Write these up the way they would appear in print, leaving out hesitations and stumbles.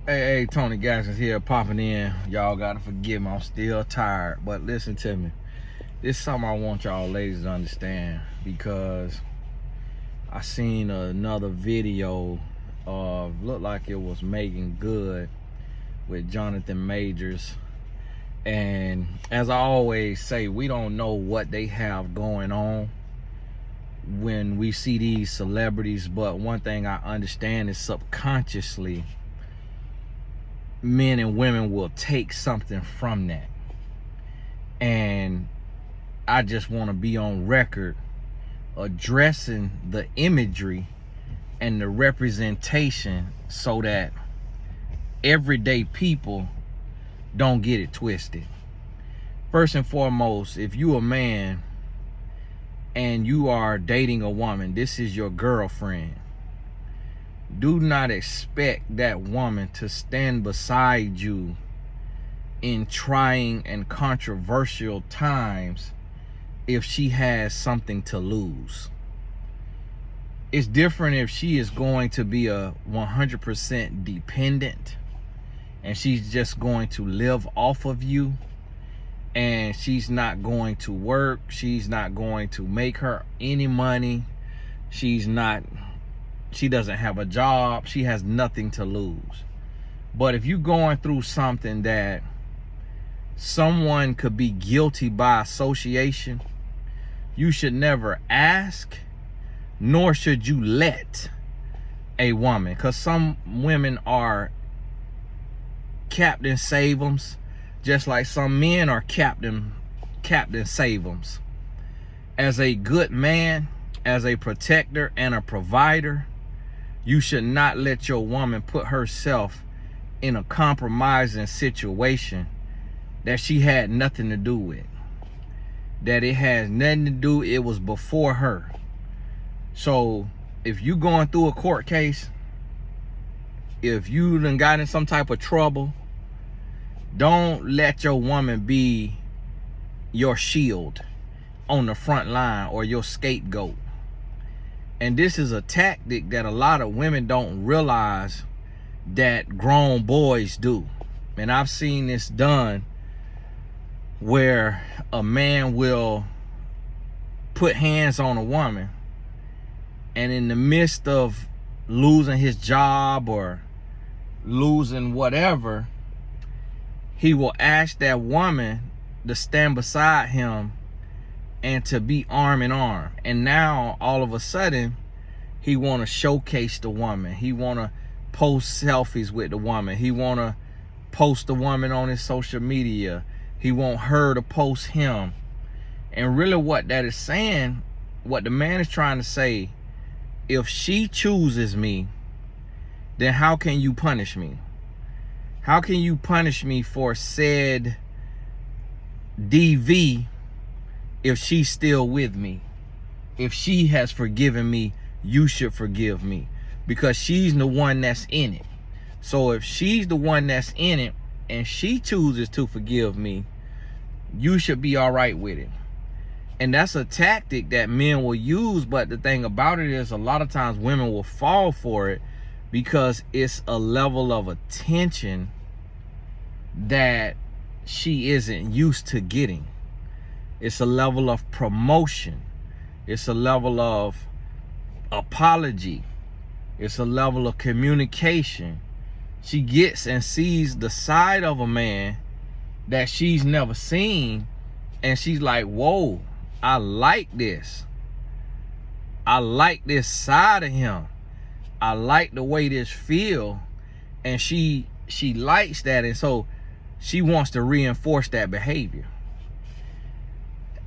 Hey, Tony Gaskins here popping in. Y'all gotta forgive me, I'm still tired. But listen to me. This is something I want y'all ladies to understand, because I seen another video of, looked like it was Megan Good with Jonathan Majors. And as I always say, we don't know what they have going on when we see these celebrities, but one thing I understand is subconsciously men and women will take something from that. And I just want to be on record addressing the imagery and the representation so that everyday people don't get it twisted. First and foremost, if you a man and you are dating a woman, this is your girlfriend, do not expect that woman to stand beside you in trying and controversial times if she has something to lose. It's different if she is going to be a 100% dependent and she's just going to live off of you, and she's not going to work, she's not going to make her any money, she doesn't have a job, she has nothing to lose. But if you're going through something that someone could be guilty by association, you should never ask, nor should you let a woman, because some women are Captain Save-ems, just like some men are Captain Save-ems. As a good man, as a protector and a provider, you should not let your woman put herself in a compromising situation that she had nothing to do with. That it has nothing to do, it was before her. So if you going through a court case, if you done got in some type of trouble, don't let your woman be your shield on the front line or your scapegoat. And this is a tactic that a lot of women don't realize that grown boys do. And I've seen this done where a man will put hands on a woman, and in the midst of losing his job or losing whatever, he will ask that woman to stand beside him and to be arm in arm. And now all of a sudden he want to showcase the woman, he want to post selfies with the woman, he want to post the woman on his social media, he want her to post him. And really what that is saying, what the man is trying to say, if she chooses me, then how can you punish me? How can you punish me for said DV if she's still with me? If she has forgiven me, you should forgive me, because she's the one that's in it. So if she's the one that's in it and she chooses to forgive me, you should be all right with it. And that's a tactic that men will use, but the thing about it is a lot of times women will fall for it because it's a level of attention that she isn't used to getting. It's a level of promotion. It's a level of apology. It's a level of communication. She gets and sees the side of a man that she's never seen, and she's like, whoa, I like this. I like this side of him. I like the way this feel. And she likes that, and so she wants to reinforce that behavior.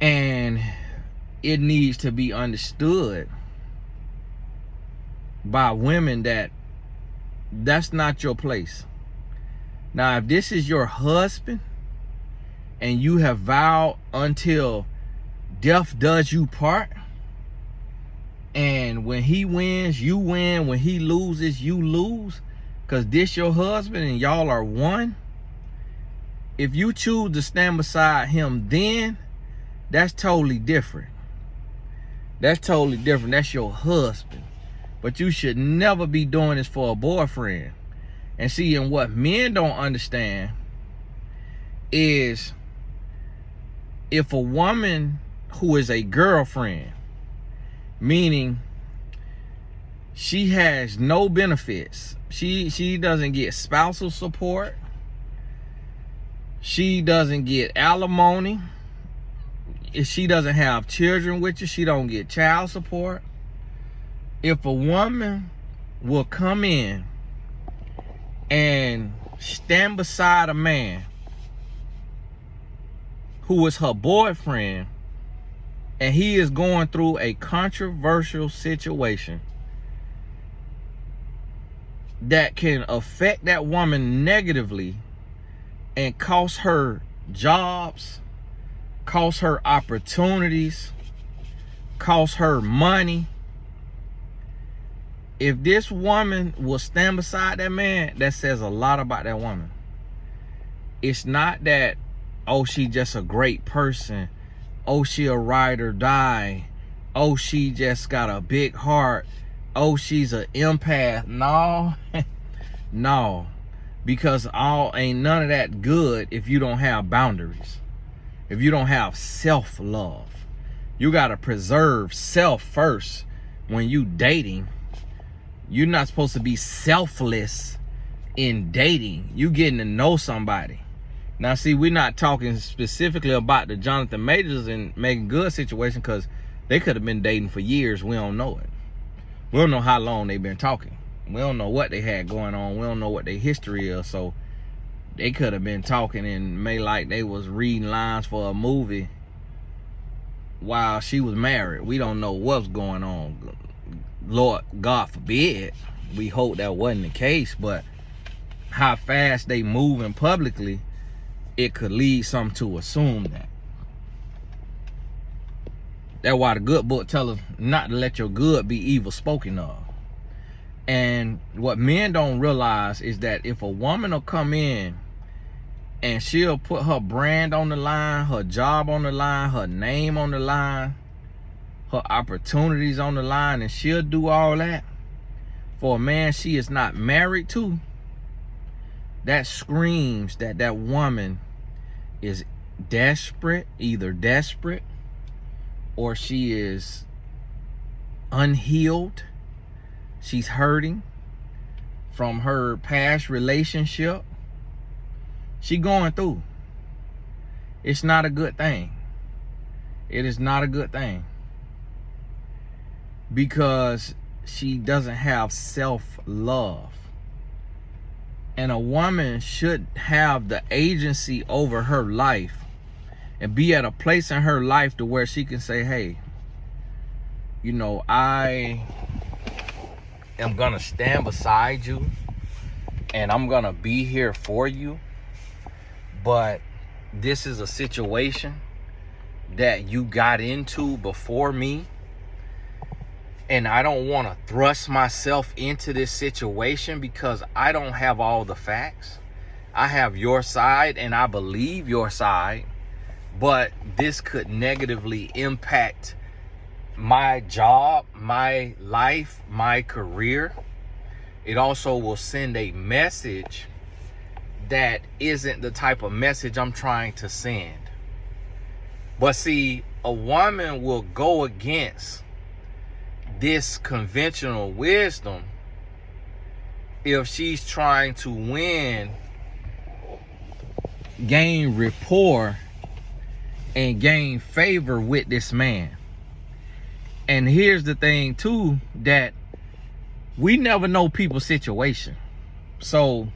And it needs to be understood by women that that's not your place. Now, if this is your husband and you have vowed until death does you part, and when he wins, you win, when he loses, you lose, because this your husband and y'all are one, if you choose to stand beside him, then that's totally different. That's totally different. That's your husband. But you should never be doing this for a boyfriend. And see, and what men don't understand is if a woman who is a girlfriend, meaning she has no benefits, she doesn't get spousal support, she doesn't get alimony, if she doesn't have children with you, she don't get child support. If a woman will come in and stand beside a man who is her boyfriend and he is going through a controversial situation that can affect that woman negatively and cost her jobs, cost her opportunities, cost her money. If this woman will stand beside that man, that says a lot about that woman. It's not that, oh, she just a great person. Oh, she a ride or die. Oh, she just got a big heart. Oh, she's an empath. No, no, because ain't none of that good if you don't have boundaries. If you don't have self-love. You got to preserve self first when you dating. You're not supposed to be selfless in dating. You getting to know somebody. Now, see, we're not talking specifically about the Jonathan Majors and Meagan Good situation because they could have been dating for years. We don't know it. We don't know how long they've been talking. We don't know what they had going on. We don't know what their history is. So they could have been talking and made like they was reading lines for a movie while she was married. We don't know what's going on. Lord, God forbid. We hope that wasn't the case, but how fast they moving publicly, it could lead some to assume that. That's why the good book tells us not to let your good be evil spoken of. And what men don't realize is that if a woman will come in and she'll put her brand on the line, her job on the line, her name on the line, her opportunities on the line, and she'll do all that for a man she is not married to, that screams that that woman is desperate, either desperate or she is unhealed. She's hurting from her past relationship. She going through. It's not a good thing. It is not a good thing. Because she doesn't have self-love. And a woman should have the agency over her life and be at a place in her life to where she can say, hey, you know, I am gonna stand beside you and I'm gonna be here for you, but this is a situation that you got into before me, and I don't want to thrust myself into this situation because I don't have all the facts. I have your side and I believe your side, but this could negatively impact my job, my life, my career. It also will send a message that isn't the type of message I'm trying to send. But see, a woman will go against this conventional wisdom if she's trying to gain rapport and gain favor with this man. And here's the thing too, that we never know people's situation. So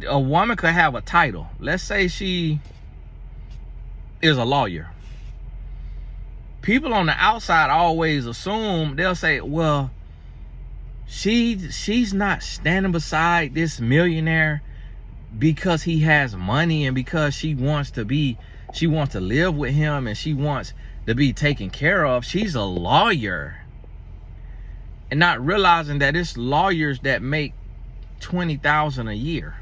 a woman could have a title. Let's say she is a lawyer. People on the outside always assume, they'll say, well, she's not standing beside this millionaire because he has money and because she wants to live with him and she wants to be taken care of. She's a lawyer. And not realizing that it's lawyers that make $20,000 a year.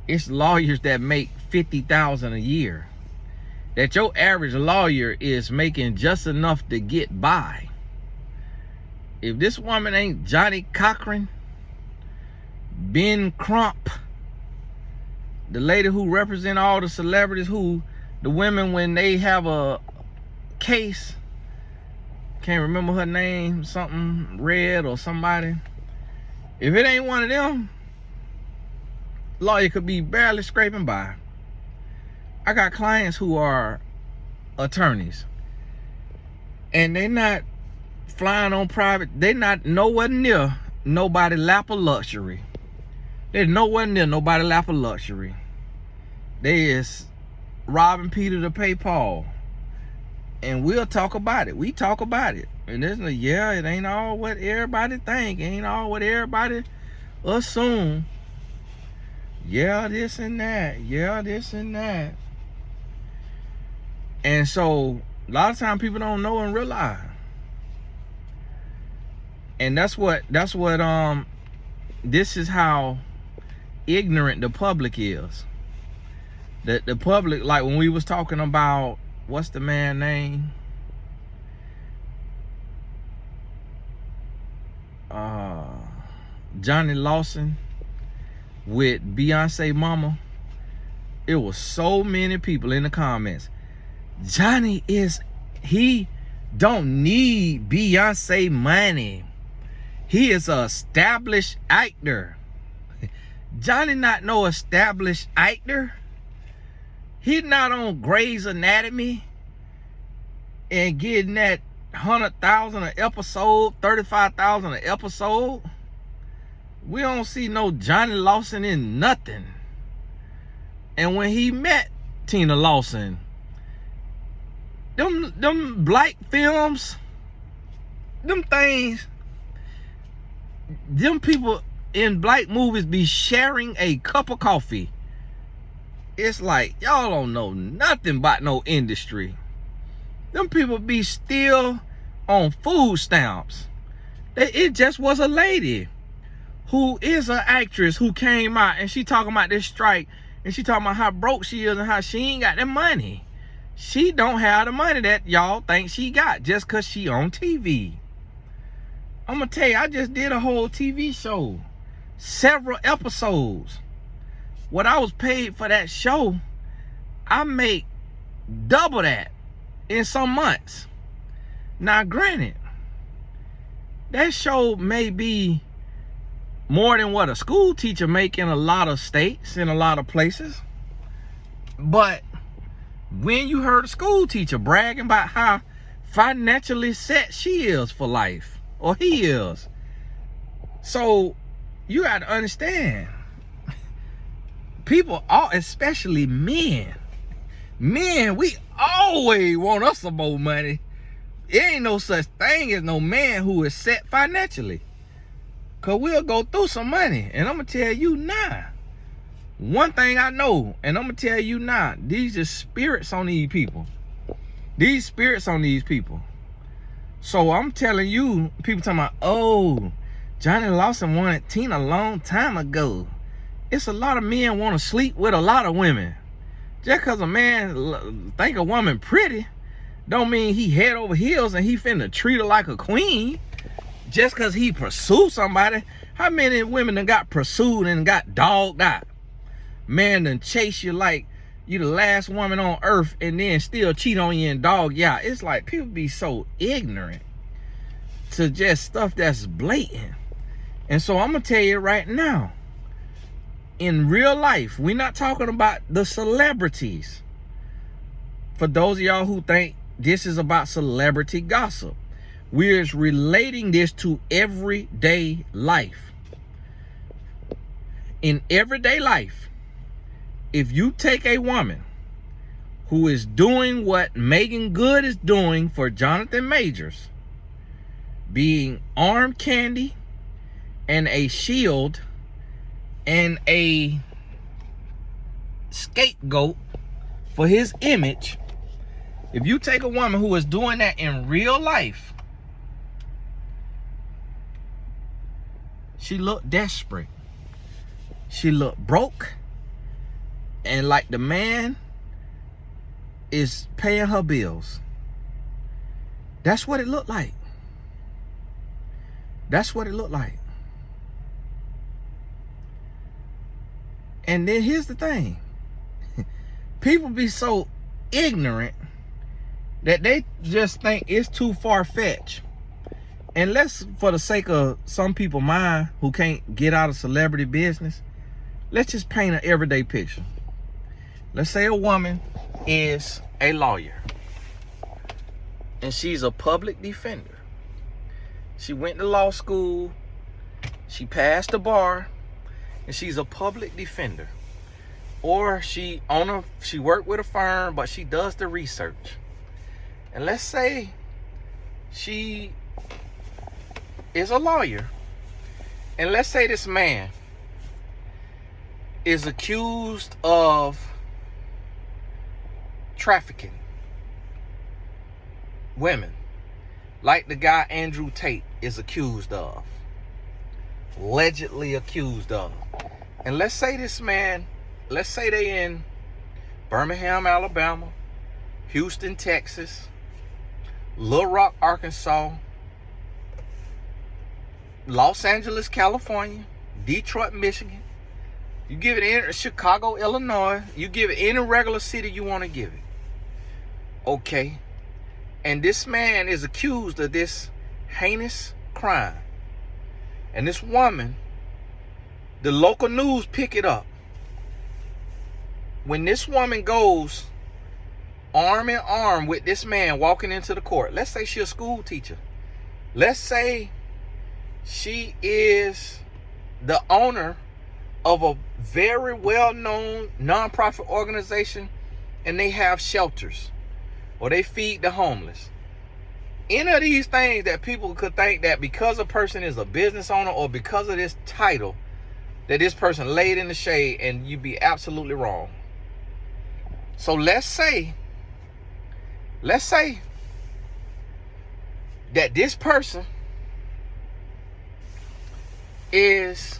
It's lawyers that make $50,000 a year. That your average lawyer is making just enough to get by. If this woman ain't Johnny Cochran, Ben Crump, the lady who represent all the celebrities, who the women, when they have a case, can't remember her name, something Red or somebody. If it ain't one of them, lawyer could be barely scraping by. I got clients who are attorneys, and they not flying on private. They not nowhere near nobody lap of luxury. They're nowhere near nobody lap of luxury. They is robbing Peter to pay Paul. And we'll talk about it. We talk about it. And there's like, yeah, it ain't all what everybody think. It ain't all what everybody assume. Yeah, this and that. Yeah, this and that. And so a lot of times people don't know and realize. And that's what this is how ignorant the public is. The public, like when we was talking about, what's the man name? Johnny Lawson with Beyonce mama. It was so many people in the comments. Johnny he don't need Beyonce money. He is a established actor. Johnny not no established actor. He's not on Grey's Anatomy and getting that 100,000 an episode, 35,000 an episode. We don't see no Johnny Lawson in nothing. And when he met Tina Lawson, them black films, them things, them people in black movies be sharing a cup of coffee. It's like, y'all don't know nothing about no industry. Them people be still on food stamps. It just was a lady who is an actress who came out and she talking about this strike, and she talking about how broke she is and how she ain't got the money. She don't have the money that y'all think she got just because she on TV. I'm gonna tell you, I just did a whole TV show, several episodes. What I was paid for that show, I make double that in some months. Now granted, that show may be more than what a school teacher make in a lot of states, in a lot of places. But when you heard a school teacher bragging about how financially set she is for life, or he is, so you got to understand, people, especially men, we always want us some more money. There ain't no such thing as no man who is set financially, because we'll go through some money. And I'm going to tell you now, one thing I know, and I'm going to tell you now, these are spirits on these people. These spirits on these people. So I'm telling you, people talking about, oh, Johnny Lawson wanted Tina a long time ago. It's a lot of men want to sleep with a lot of women. Just because a man think a woman pretty, don't mean he head over heels and he finna treat her like a queen. Just because he pursue somebody. How many women done got pursued and got dogged out? Man done chase you like you the last woman on earth and then still cheat on you and dog you out. It's like people be so ignorant to just stuff that's blatant. And so I'm going to tell you right now, in real life, we're not talking about the celebrities. For those of y'all who think this is about celebrity gossip, we're relating this to everyday life. In everyday life, if you take a woman who is doing what Megan Good is doing for Jonathan Majors, being arm candy and a shield and a scapegoat for his image, if you take a woman who is doing that in real life, she looked desperate. She looked broke. And like the man is paying her bills. That's what it looked like. That's what it looked like. And then here's the thing. People be so ignorant that they just think it's too far-fetched. And let's, for the sake of some people mind who can't get out of celebrity business, let's just paint an everyday picture. Let's say a woman is a lawyer and she's a public defender. She went to law school, she passed the bar, and she's a public defender. Or she worked with a firm, but she does the research. And let's say she is a lawyer. And let's say this man is accused of trafficking women, like the guy Andrew Tate is accused of, allegedly accused of. And let's say this man, let's say they in Birmingham, Alabama, Houston, Texas, Little Rock, Arkansas, Los Angeles, California, Detroit, Michigan. You give it in Chicago, Illinois. You give it any regular city you want to give it. Okay. And this man is accused of this heinous crime. And this woman, the local news pick it up. When this woman goes arm in arm with this man walking into the court, let's say she's a school teacher. Let's say she is the owner of a very well-known nonprofit organization, and they have shelters or they feed the homeless. Any of these things that people could think that because a person is a business owner or because of this title that this person laid in the shade, and you'd be absolutely wrong. So let's say that this person is,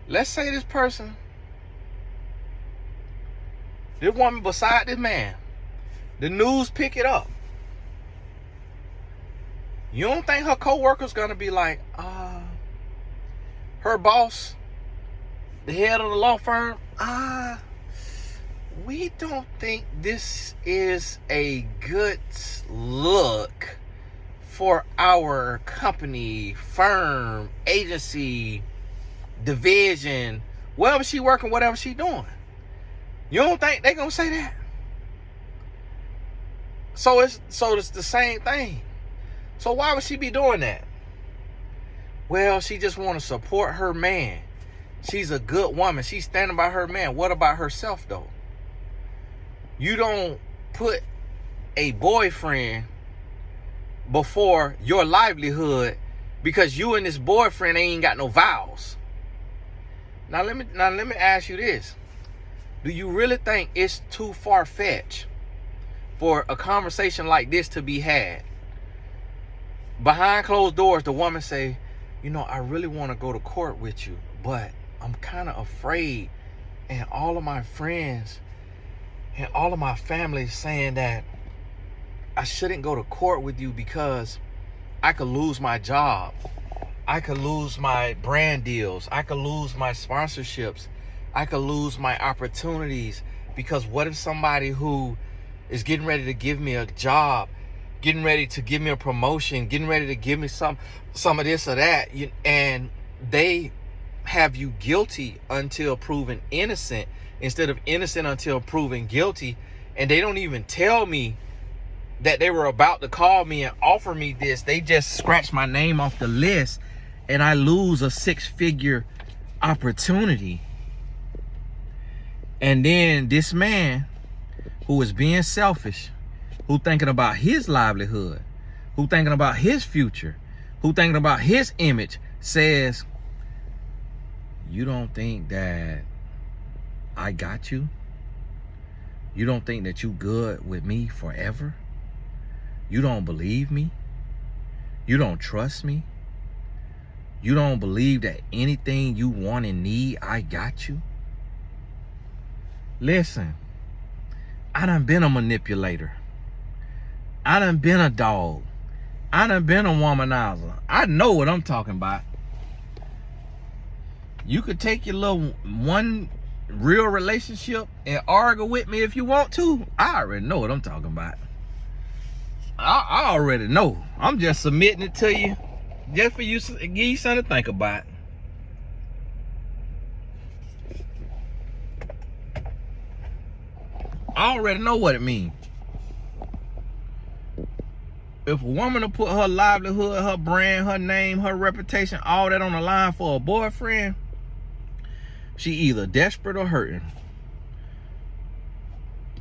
let's say this woman beside this man, the news pick it up. You don't think her co-worker's gonna be like, her boss, the head of the law firm, we don't think this is a good look for our company, firm, agency, division, wherever she working, whatever she doing. You don't think they gonna say that? So it's the same thing. So why would she be doing that? Well, she just want to support her man. She's a good woman. She's standing by her man. What about herself, though? You don't put a boyfriend before your livelihood because you and this boyfriend ain't got no vows. Now let me ask you this. Do you really think it's too far-fetched for a conversation like this to be had? Behind closed doors, the woman say, you know, I really want to go to court with you, but I'm kind of afraid, and all of my friends and all of my family saying that I shouldn't go to court with you because I could lose my job. I could lose my brand deals. I could lose my sponsorships. I could lose my opportunities, because what if somebody who is getting ready to give me a job, getting ready to give me a promotion, getting ready to give me some of this or that, and they have you guilty until proven innocent instead of innocent until proven guilty, and they don't even tell me that they were about to call me and offer me this. They just scratch my name off the list, and I lose a 6-figure opportunity. And then this man who is being selfish, who thinking about his livelihood, who thinking about his future, who thinking about his image, says, you don't think that I got you? You don't think that you good with me forever? You don't believe me? You don't trust me? You don't believe that anything you want and need, I got you? Listen, I done been a manipulator. I done been a dog. I done been a womanizer. I know what I'm talking about. You could take your little one real relationship and argue with me if you want to. I already know what I'm talking about. I already know. I'm just submitting it to you just for you, give you something to think about. I already know what it means. If a woman will put her livelihood, her brand, her name, her reputation, all that on the line for a boyfriend, she either desperate or hurting.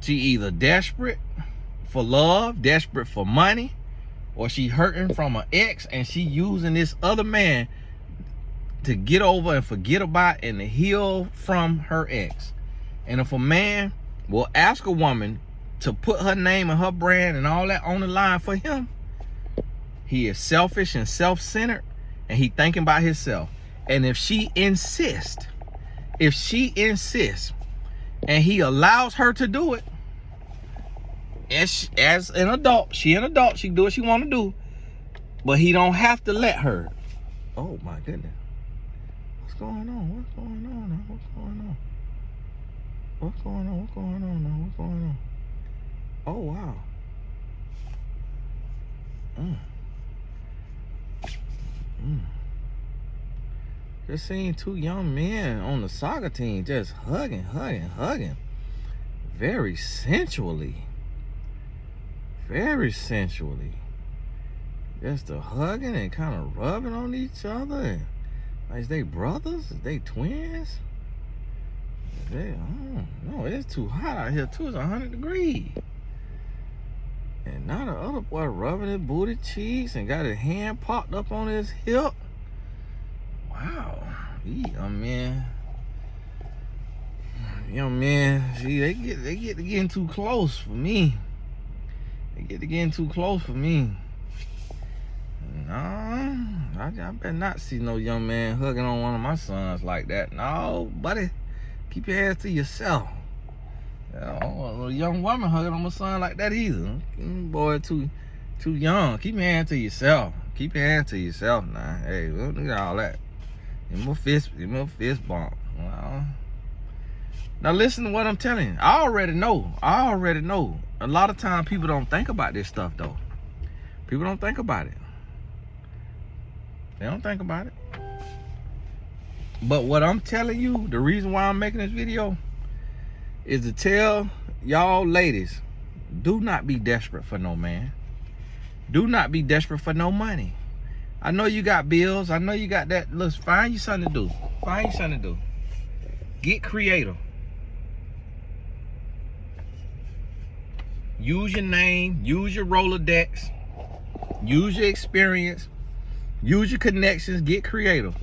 She either desperate for love, desperate for money, or she hurting from an ex and she using this other man to get over and forget about and to heal from her ex. And if a man will ask a woman to put her name and her brand and all that on the line for him, he is selfish and self-centered, and he thinking about himself. And if she insists, and he allows her to do it, as an adult, she can do what she want to do, but he don't have to let her. Oh my goodness. What's going on? What's going on now? What's going on? What's going on? What's going on now? What's going on? Oh wow. Just seeing two young men on the soccer team just hugging. Very sensually. Just the hugging and kind of rubbing on each other. Like, is they brothers? Is they twins? I don't know. It's too hot out here too. It's 100 degrees. And now the other boy rubbing his booty cheeks and got his hand popped up on his hip. Wow. Young man, see, they get to getting too close for me. No, I better not see no young man hugging on one of my sons like that. No, buddy, keep your hands to yourself. I don't want a young woman hugging on my son like that either. Boy, too young. Keep your hands to yourself. Now. Hey, look at all that. Give me a fist bump. Well, now listen to what I'm telling you. I already know. A lot of times people don't think about this stuff though. People don't think about it. They don't think about it. But what I'm telling you, the reason why I'm making this video is to tell y'all ladies, do not be desperate for no man. Do not be desperate for no money. I know you got bills. I know you got that. Look, find you something to do. Get creative. Use your name. Use your Rolodex. Use your experience. Use your connections. Get creative.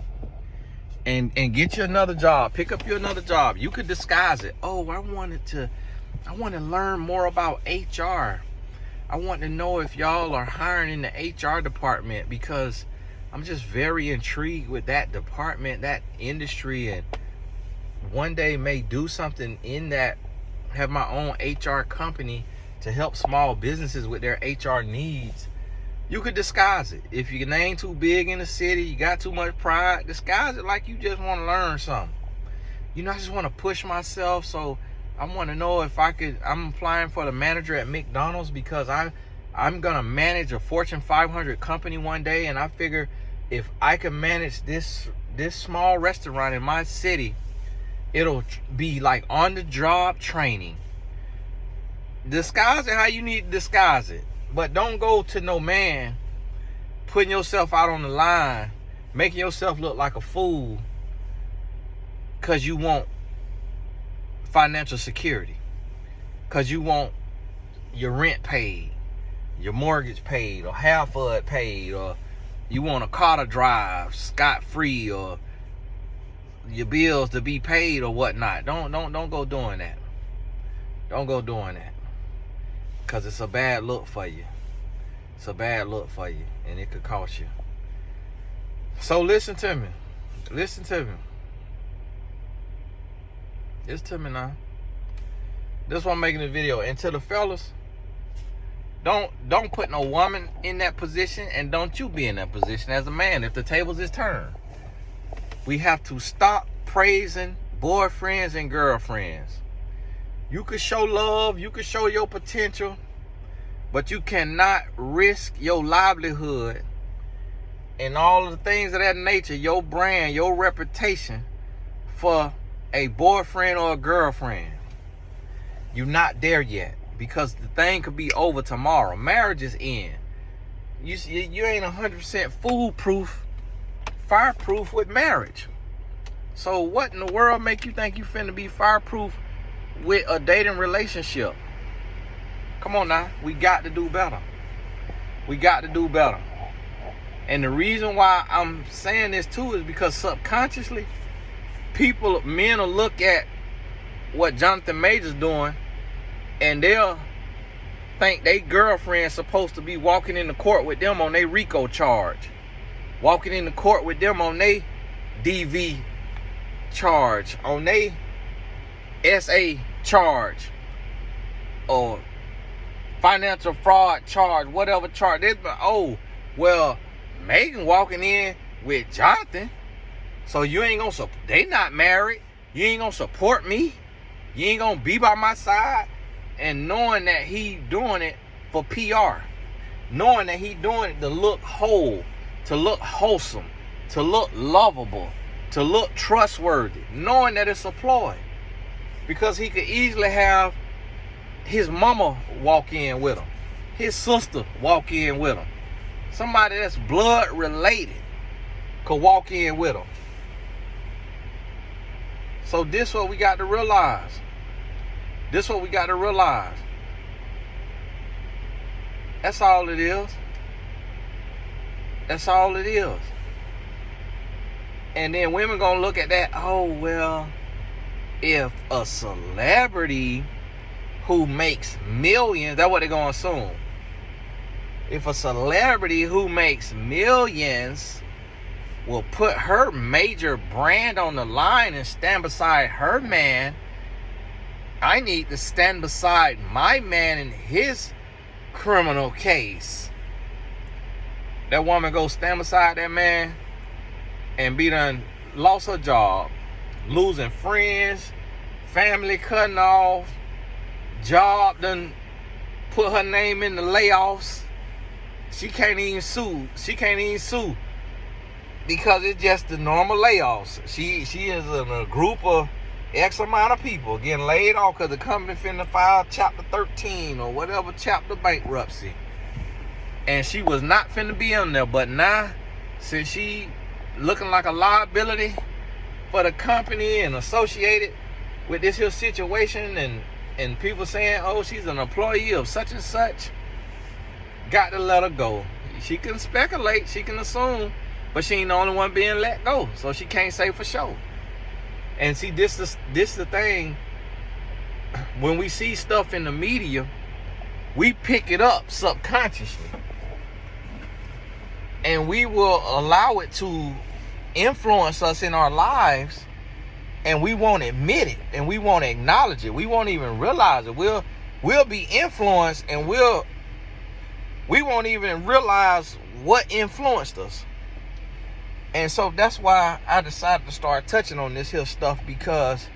And get you another job. Pick up you another job. You could disguise it. Oh, I want to learn more about HR. I want to know if y'all are hiring in the HR department, because I'm just very intrigued with that department, that industry, and one day may do something in that, have my own HR company to help small businesses with their HR needs. You could disguise it. If your name too big in the city, you got too much pride, disguise it like you just want to learn something. You know, I just want to push myself, so I want to know if I could. I'm applying for the manager at McDonald's because I'm gonna manage a Fortune 500 company one day, and I figure if I can manage this small restaurant in my city, it'll be like on the job training. Disguise it how you need to disguise it, but don't go to no man putting yourself out on the line, making yourself look like a fool because you want financial security, because you want your rent paid, your mortgage paid, or half of it paid, or you want a car to drive scot-free, or your bills to be paid or whatnot. Don't go doing that. Don't go doing that, because it's a bad look for you. And it could cost you. So listen to me. Listen to me now. This is why I'm making this video. And to the fellas, don't put no woman in that position, and don't you be in that position as a man if the tables is turned. We have to stop praising boyfriends and girlfriends. You could show love, you could show your potential, but you cannot risk your livelihood and all of the things of that nature, your brand, your reputation, for a boyfriend or a girlfriend. You're not there yet, because the thing could be over tomorrow. Marriage is in. You ain't 100% foolproof, fireproof with marriage. So what in the world make you think you finna be fireproof with a dating relationship? Come on now, we got to do better. We got to do better. And the reason why I'm saying this too is because subconsciously, men will look at what Jonathan Major's doing, and they'll think they girlfriend's supposed to be walking in the court with them on their RICO charge, walking in the court with them on their DV charge, on their SA charge, or financial fraud charge, whatever charge. Oh, well, Megan walking in with Jonathan, so you ain't gonna they not married, you ain't gonna support me, you ain't gonna be by my side. And knowing that he doing it for PR, knowing that he doing it to look whole, to look wholesome, to look lovable, to look trustworthy, knowing that it's a ploy, because he could easily have his mama walk in with him, his sister walk in with him, somebody that's blood related could walk in with him. So this what we got to realize. This what we got to realize. That's all it is. That's all it is. And then women gonna look at that, oh, well, if a celebrity who makes millions, that's what they're gonna assume. If a celebrity who makes millions will put her major brand on the line and stand beside her man, I need to stand beside my man in his criminal case. That woman go stand beside that man and be done lost her job, losing friends, family cutting off, job done put her name in the layoffs. She can't even sue. She can't even sue because it's just the normal layoffs. She is in a group of X amount of people getting laid off because the company finna file Chapter 13 or whatever chapter bankruptcy. And she was not finna be in there, but now, since she looking like a liability for the company and associated with this here situation, and people saying, oh, she's an employee of such and such, got to let her go. She can speculate, she can assume, but she ain't the only one being let go, so she can't say for sure. And see, this is the thing. When we see stuff in the media, we pick it up subconsciously, and we will allow it to influence us in our lives, and we won't admit it, and we won't acknowledge it. We won't even realize it. We'll be influenced, and we won't even realize what influenced us. And so that's why I decided to start touching on this here stuff, because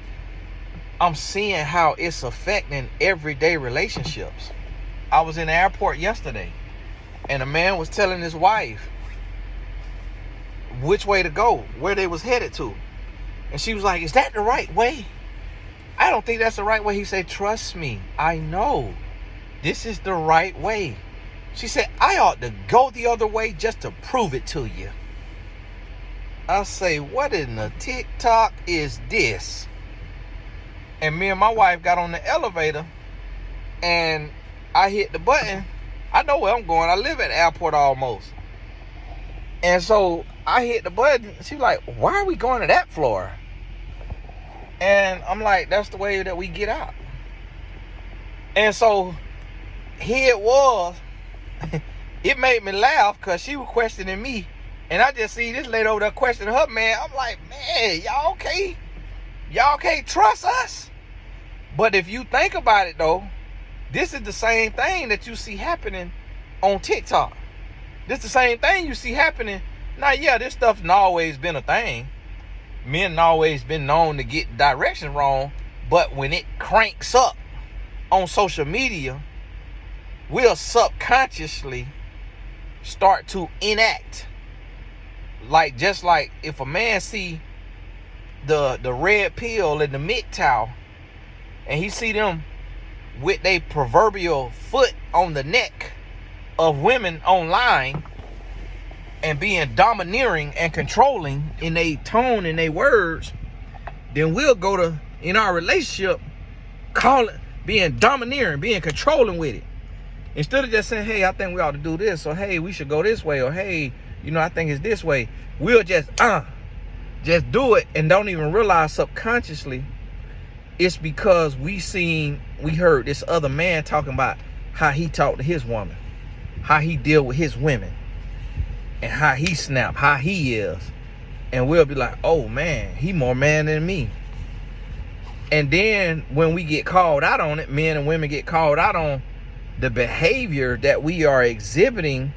I'm seeing how it's affecting everyday relationships. I was in the airport yesterday, and a man was telling his wife which way to go, where they was headed to. And she was like, is that the right way? I don't think that's the right way. He said, trust me, I know this is the right way. She said, I ought to go the other way just to prove it to you. I say, what in the TikTok is this? And me and my wife got on the elevator, and I hit the button. I know where I'm going. I live at the airport almost. And so I hit the button. She's like, why are we going to that floor? And I'm like, that's the way that we get out. And so here it was. It made me laugh because she was questioning me. And I just see this lady over there questioning her man. I'm like, man, y'all okay? Y'all can't trust us? But if you think about it, though, this is the same thing that you see happening on TikTok. This is the same thing you see happening. Now, yeah, this stuff's always been a thing. men always been known to get direction wrong, but when it cranks up on social media, we'll subconsciously start to enact. Like, just like if a man see the red pill and the MGTOW, and he see them with their proverbial foot on the neck of women online and being domineering and controlling in their tone and their words, then we'll go to, in our relationship, call it being domineering, being controlling with it. Instead of just saying, hey, I think we ought to do this, or hey, we should go this way, or hey, I think it's this way. We'll just do it and don't even realize subconsciously it's because we heard this other man talking about how he talked to his woman, how he deal with his women, and how he snap, how he is. And we'll be like, oh man, he more man than me. And then when we get called out on it, men and women get called out on the behavior that we are exhibiting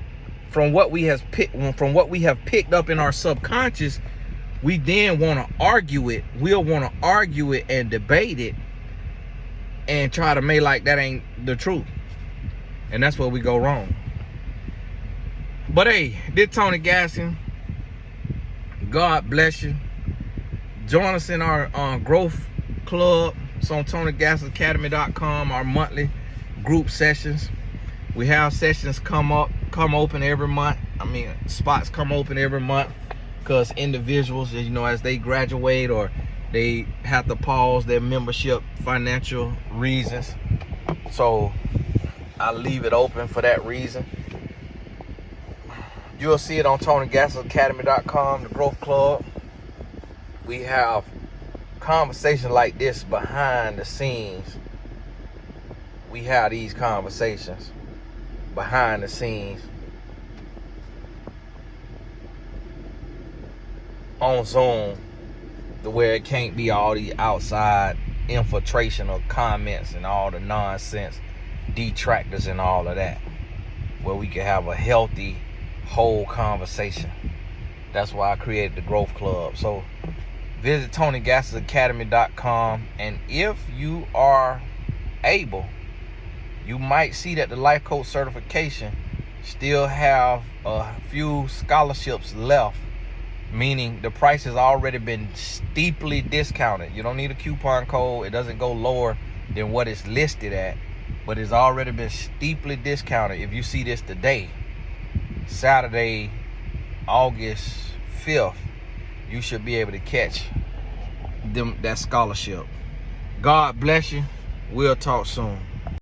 from what we have picked up in our subconscious, we then want to argue it. We'll want to argue it and debate it and try to make like that ain't the truth. And that's where we go wrong. But hey, this Tony Gaskin. God bless you. Join us in our growth club. It's on TonyGaskinAcademy.com, our monthly group sessions. We have sessions come open every month. Spots come open every month because individuals, as they graduate or they have to pause their membership, financial reasons. So I leave it open for that reason. You'll see it on TonyGaskinAcademy.com, the Growth Club. We have conversations like this behind the scenes. We have these conversations behind the scenes on Zoom, to where it can't be all the outside infiltration of comments and all the nonsense, detractors and all of that, where we can have a healthy, whole conversation. That's why I created the Growth Club. So visit TonyGaskinAcademy.com, and if you are able, you might see that the life coach certification still have a few scholarships left, meaning the price has already been steeply discounted. You don't need a coupon code. It doesn't go lower than what it's listed at, but it's already been steeply discounted. If you see this today, Saturday, August 5th, you should be able to catch that scholarship. God bless you. We'll talk soon.